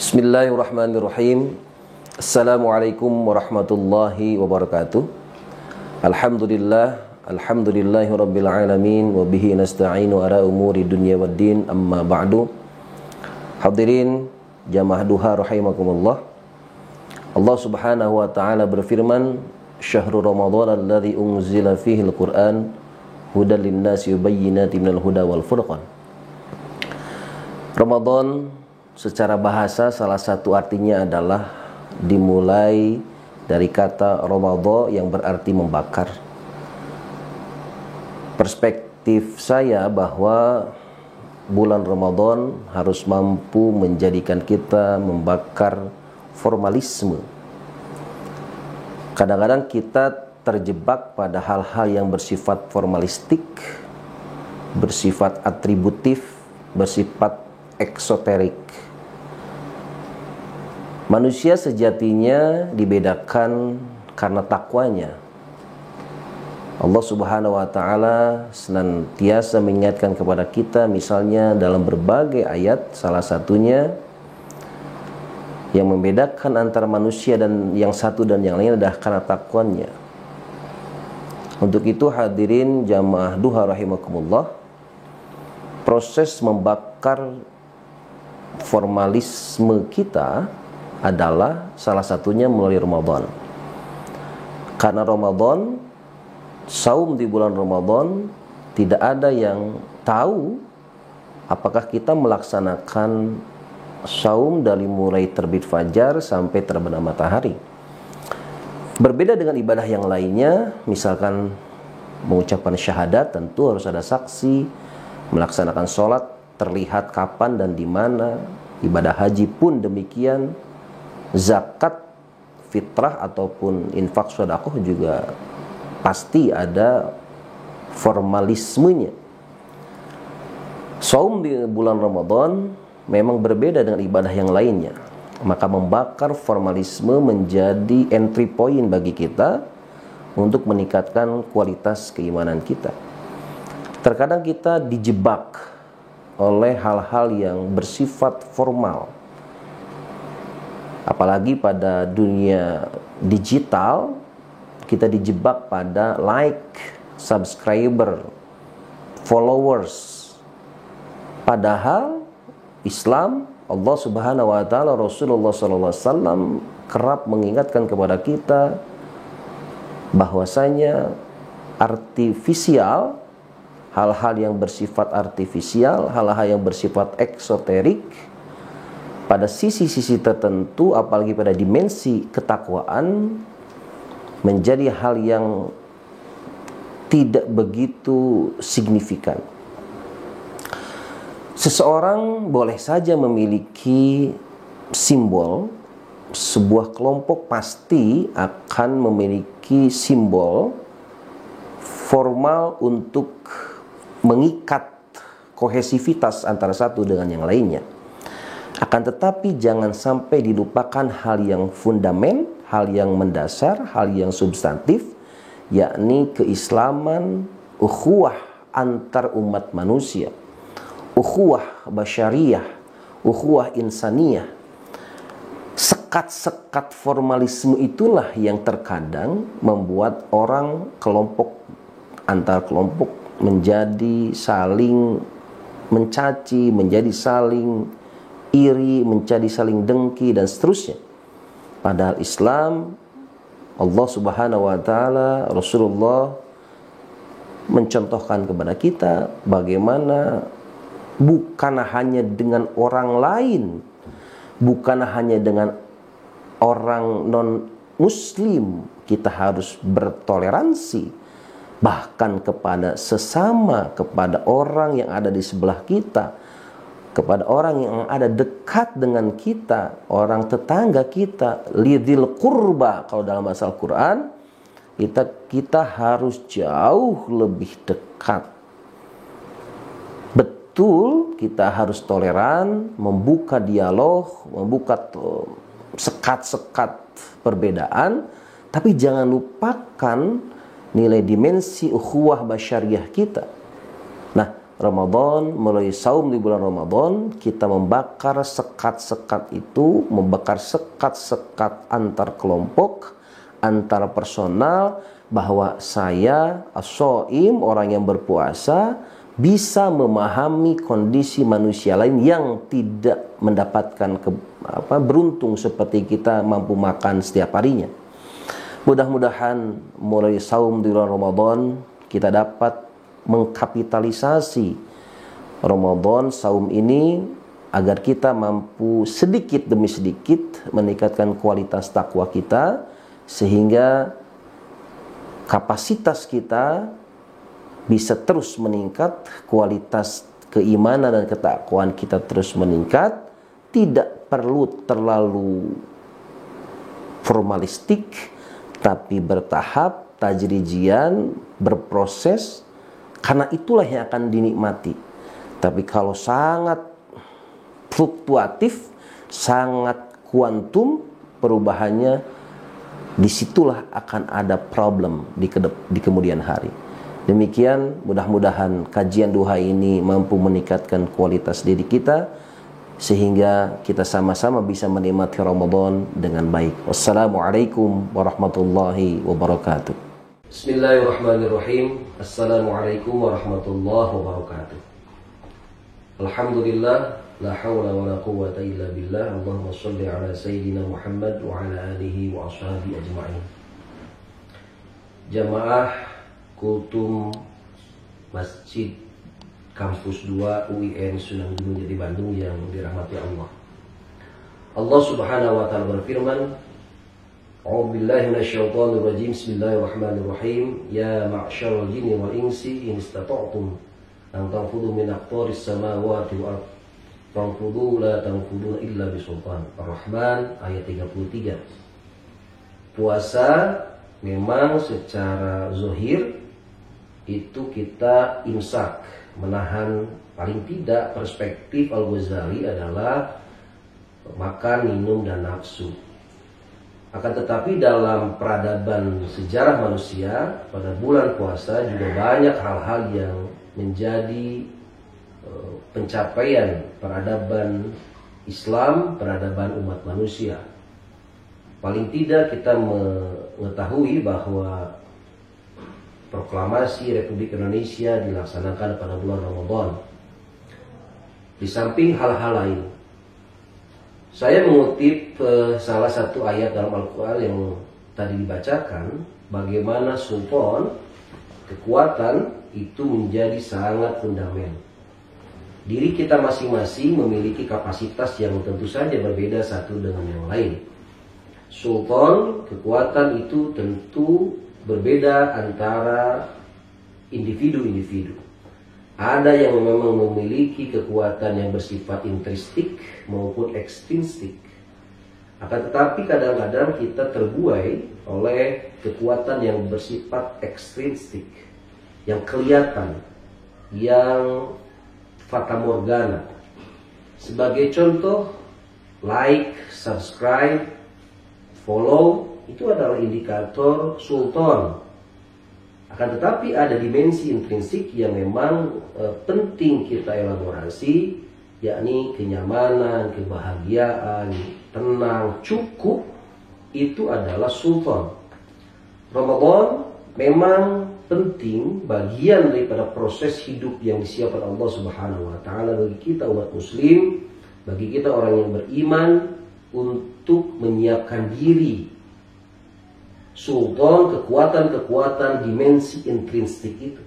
Bismillahirrahmanirrahim. Assalamualaikum warahmatullahi wabarakatuh. Alhamdulillahi rabbil alamin wa bihi nasta'inu ala umuri dunya waddin, amma ba'du. Hadirin jamaah duha rahimakumullah. Allah Subhanahu wa taala berfirman, "Syahrul Ramadan alladzi unzila fihi al-Qur'an hudan lin-nasi wa bayyinatin minal huda wal furqan." Ramadan secara bahasa salah satu artinya adalah dimulai dari kata Ramadha yang berarti membakar. Perspektif saya bahwa bulan Ramadan harus mampu menjadikan kita membakar formalisme. Kadang-kadang kita terjebak pada hal-hal yang bersifat formalistik, bersifat atributif, bersifat eksoterik. Manusia sejatinya dibedakan karena takwanya. Allah Subhanahu wa taala senantiasa mengingatkan kepada kita, misalnya dalam berbagai ayat, salah satunya yang membedakan antara manusia dan yang satu dan yang lain adalah karena takwanya. Untuk itu hadirin jamaah duha rahimakumullah, proses membakar formalisme kita adalah salah satunya melalui Ramadan. Karena Ramadan, saum di bulan Ramadan, tidak ada yang tahu apakah kita melaksanakan saum dari mulai terbit fajar sampai terbenam matahari. Berbeda dengan ibadah yang lainnya, misalkan mengucapkan syahadat, tentu harus ada saksi. Melaksanakan sholat terlihat kapan dan di mana. Ibadah haji pun demikian. Zakat fitrah ataupun infak sedekah juga pasti ada formalismenya. Saum di bulan Ramadan memang berbeda dengan ibadah yang lainnya. Maka membakar formalisme menjadi entry point bagi kita untuk meningkatkan kualitas keimanan kita. Terkadang kita dijebak oleh hal-hal yang bersifat formal. Apalagi pada dunia digital, kita dijebak pada like, subscriber, followers. Padahal Islam, Allah Subhanahu wa taala, Rasulullah sallallahu alaihi wasallam kerap mengingatkan kepada kita bahwasanya artifisial, hal-hal yang bersifat artifisial, hal-hal yang bersifat eksoterik, pada sisi-sisi tertentu, apalagi pada dimensi ketakwaan, menjadi hal yang tidak begitu signifikan. Seseorang boleh saja memiliki simbol, sebuah kelompok pasti akan memiliki simbol formal untuk mengikat kohesivitas antara satu dengan yang lainnya. Akan tetapi jangan sampai dilupakan hal yang fundament, hal yang mendasar, hal yang substantif, yakni keislaman, ukhuwah antar umat manusia, ukhuwah basyariyah, ukhuwah insaniyah. Sekat-sekat formalisme itulah yang terkadang membuat orang kelompok antar kelompok menjadi saling mencaci, menjadi saling iri, menjadi saling dengki dan seterusnya. Padahal Islam, Allah Subhanahu wa taala, Rasulullah mencontohkan kepada kita bagaimana bukan hanya dengan orang lain, bukan hanya dengan orang non-muslim kita harus bertoleransi, bahkan kepada sesama, kepada orang yang ada di sebelah kita, kepada orang yang ada dekat dengan kita, orang tetangga kita, lidzil qurba, kalau dalam bahasa Al-Quran, kita harus jauh lebih dekat. Betul, kita harus toleran, membuka dialog, membuka sekat-sekat perbedaan, tapi jangan lupakan nilai dimensi ukhuwah basyariah kita. Nah, Ramadan, melalui saum di bulan Ramadan, kita membakar sekat-sekat itu, membakar sekat-sekat antar kelompok, antar personal, bahwa saya as-shaim, orang yang berpuasa, bisa memahami kondisi manusia lain yang tidak mendapatkan beruntung seperti kita mampu makan setiap harinya. Mudah-mudahan mulai saum di bulan Ramadan kita dapat mengkapitalisasi Ramadan saum ini agar kita mampu sedikit demi sedikit meningkatkan kualitas takwa kita, sehingga kapasitas kita bisa terus meningkat, kualitas keimanan dan ketakwaan kita terus meningkat. Tidak perlu terlalu formalistik, tapi bertahap, tajrijian, berproses, karena itulah yang akan dinikmati. Tapi kalau sangat fluktuatif, sangat kuantum perubahannya, disitulah akan ada problem di kemudian hari. Demikian, mudah-mudahan kajian duha ini mampu meningkatkan kualitas diri kita, sehingga kita sama-sama bisa menikmati Ramadan dengan baik. Wassalamualaikum warahmatullahi wabarakatuh. Bismillahirrahmanirrahim. Assalamualaikum warahmatullahi wabarakatuh. Alhamdulillah, la hawla wa la quwwata illa billah. Allahumma shalli ala sayyidina Muhammad wa ala alihi wa ashabihi ajma'in. Jamaah Kultum Masjid Kampus 2 UIN Sunan Gunung Jati Bandung yang dirahmati Allah. Allah Subhanahu wa taala berfirman, A'udzubillahi minasyaitonir rajim. Bismillahirrahmanirrahim. Ya ma'syaral jinni wal insi in istata'tum an tanfudhu min aqtaris samawati wal ardh fanfudhu la tanfuduna illa bisultan. Ar-Rahman ayat 33. Puasa memang secara zahir itu kita imsak, menahan, paling tidak perspektif Al-Ghazali adalah makan, minum, dan nafsu. Akan tetapi dalam peradaban sejarah manusia, pada bulan puasa juga banyak hal-hal yang menjadi pencapaian peradaban Islam, peradaban umat manusia. Paling tidak kita mengetahui bahwa proklamasi Republik Indonesia dilaksanakan pada bulan Ramadan. Di samping hal-hal lain, saya mengutip salah satu ayat dalam Al-Quran yang tadi dibacakan, bagaimana sultan, kekuatan itu menjadi sangat fundamental. Diri kita masing-masing memiliki kapasitas yang tentu saja berbeda satu dengan yang lain. Sultan, kekuatan itu tentu berbeda antara individu-individu. Ada yang memang memiliki kekuatan yang bersifat intrinsik maupun ekstrinsik. Akan tetapi kadang-kadang kita terbuai oleh kekuatan yang bersifat ekstrinsik, yang kelihatan, yang fatamorgana. Sebagai contoh, like, subscribe, follow, itu adalah indikator sultan. Akan tetapi ada dimensi intrinsik yang memang penting kita elaborasi, yakni kenyamanan, kebahagiaan, tenang, cukup, itu adalah sultan. Ramadan memang penting, bagian daripada proses hidup yang disiapkan Allah Subhanahu wa taala bagi kita umat muslim, bagi kita orang yang beriman, untuk menyiapkan diri. Sultan, kekuatan-kekuatan dimensi intrinsik itu.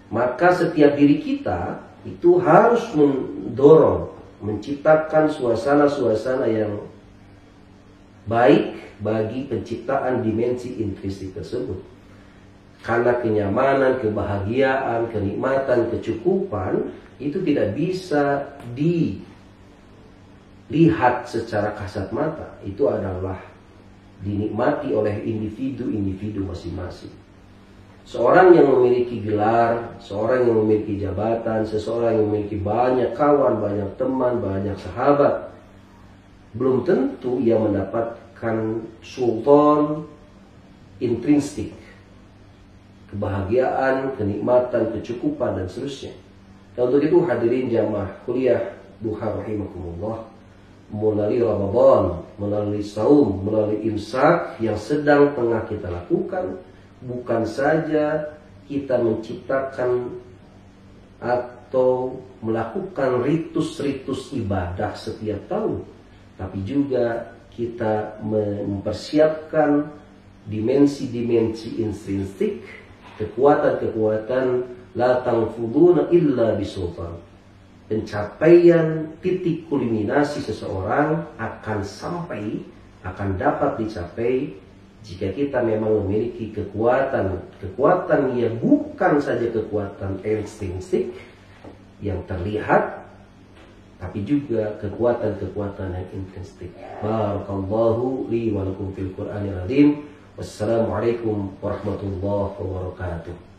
Maka setiap diri kita itu harus mendorong, menciptakan suasana-suasana yang baik bagi penciptaan dimensi intrinsik tersebut. Karena kenyamanan, kebahagiaan, kenikmatan, kecukupan itu tidak bisa dilihat secara kasat mata. Itu adalah dinikmati oleh individu-individu masing-masing. Seorang yang memiliki gelar, seorang yang memiliki jabatan, seseorang yang memiliki banyak kawan, banyak teman, banyak sahabat, belum tentu ia mendapatkan sultan intrinsik. kebahagiaan, kenikmatan, kecukupan, dan seterusnya. Dan untuk itu hadirin jamaah kuliah duha rahimakumullah, melalui Ramadan, melalui saum, melalui imsak yang sedang tengah kita lakukan, bukan saja kita menciptakan atau melakukan ritus-ritus ibadah setiap tahun, tapi juga kita mempersiapkan dimensi-dimensi intrinsik, kekuatan-kekuatan la tanfuduna illa bisultan. Pencapaian titik kulminasi seseorang akan dapat dicapai jika kita memang memiliki kekuatan yang bukan saja kekuatan intrinsik yang terlihat, tapi juga kekuatan-kekuatan yang intrinsik. Barakallahu li wa lakum fil Qur'anil azim. Wassalamualaikum warahmatullahi wabarakatuh.